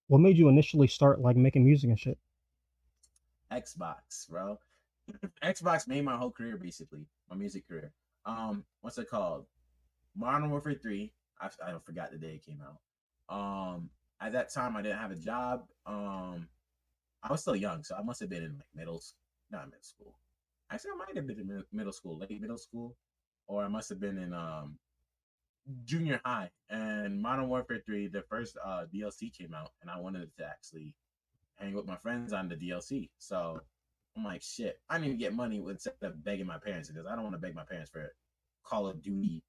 What made you initially start like making music and shit? Xbox, bro. Xbox made my whole career basically, my music career. What's it called? Modern Warfare 3. I forgot the day it came out. At that time I didn't have a job. I was still young, so I must have been in like not middle school. Actually, I might have been in middle school, late middle school, or I must have been in junior high. And Modern Warfare 3, the first DLC came out, and I wanted to actually hang with my friends on the DLC. So I'm like, shit, I need to get money instead of begging my parents, because I don't want to beg my parents for Call of Duty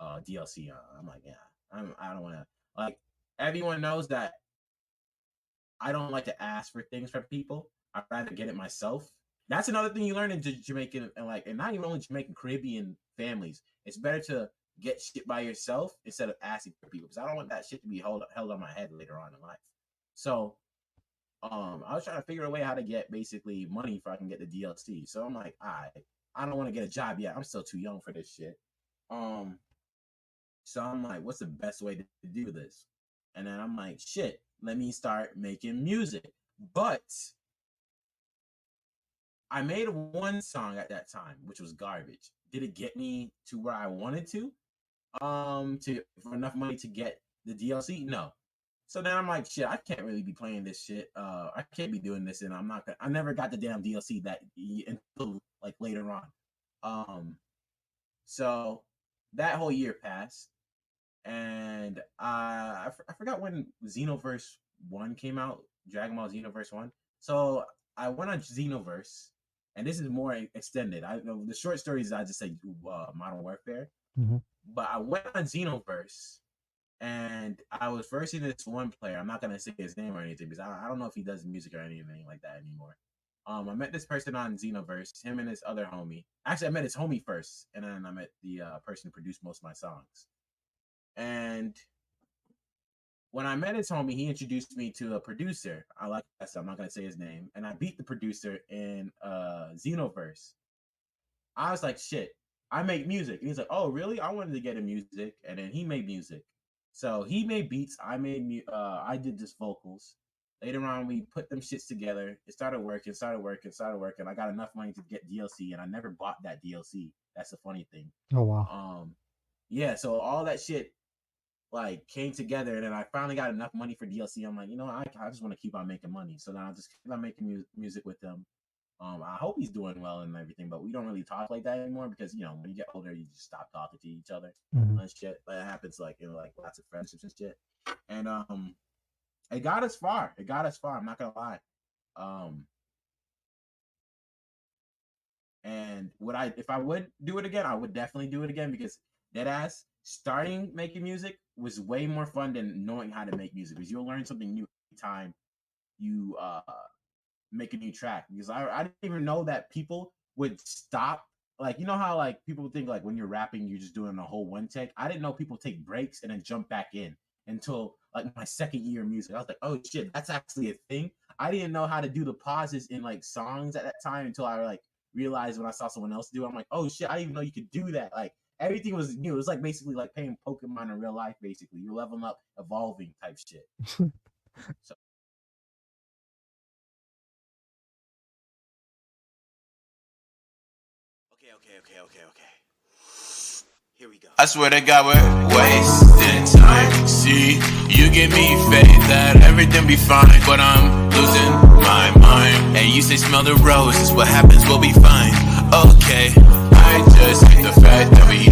DLC. I'm like, yeah, I don't want to. Like, everyone knows that I don't like to ask for things from people. I'd rather get it myself. That's another thing you learn in Jamaican and not even only Jamaican, Caribbean families. It's better to get shit by yourself instead of asking for people, because I don't want that shit to be held on my head later on in life. So I was trying to figure a way how to get basically money so I can get the DLC. So I'm like, I don't want to get a job yet. I'm still too young for this shit. So I'm like, what's the best way to do this? And then I'm like, shit, let me start making music. But I made one song at that time, which was garbage. Did it get me to where I wanted to for enough money to get the DLC? No. So then I'm like, shit, I can't really be playing this shit. I can't be doing this, and I never got the damn DLC until like later on. So that whole year passed, and I forgot when Xenoverse 1 came out, Dragon Ball Xenoverse 1. So I went on Xenoverse, and this is more extended. The short stories I just say Modern Warfare, but I went on Xenoverse, and I was versing this one player. I'm not gonna say his name or anything, because I don't know if he does music or anything like that anymore. I met this person on Xenoverse, him and his other homie. Actually, I met his homie first, and then I met the person who produced most of my songs. And when I met his homie, he introduced me to a producer. I like that, so I'm not gonna say his name. And I beat the producer in Xenoverse. I was like, shit, I make music. And he's like, oh, really? I wanted to get in music. And then he made music. So he made beats. I did just vocals. Later on, we put them shits together. It started working. I got enough money to get DLC, and I never bought that DLC. That's the funny thing. Oh, wow. Yeah, so all that shit like came together, and then I finally got enough money for DLC. I'm like, I just want to keep on making money. So then I just keep on making music with him. I hope he's doing well and everything, but we don't really talk like that anymore, because when you get older, you just stop talking to each other and shit. But it happens like in like lots of friendships and shit. And it got us far. I'm not gonna lie. And if I would do it again, I would definitely do it again, because deadass, starting making music was way more fun than knowing how to make music, because you'll learn something new every time you make a new track. Because I didn't even know that people would stop, like, how like people think like when you're rapping you're just doing a whole one take. I didn't know people take breaks and then jump back in until like my second year of music. I was like, oh shit, that's actually a thing. I didn't know how to do the pauses in like songs at that time until I like realized when I saw someone else do it. I'm like, oh shit, I didn't even know you could do that. Like, everything was new. It was like basically like playing Pokemon in real life. Basically, you're leveling up, evolving type shit. So. Okay. Here we go. I swear to God, we're wasting time. See, you give me faith that everything be fine, but I'm losing my mind. And you say smell the roses, what happens, we'll be fine. Okay, I just hate the fact that we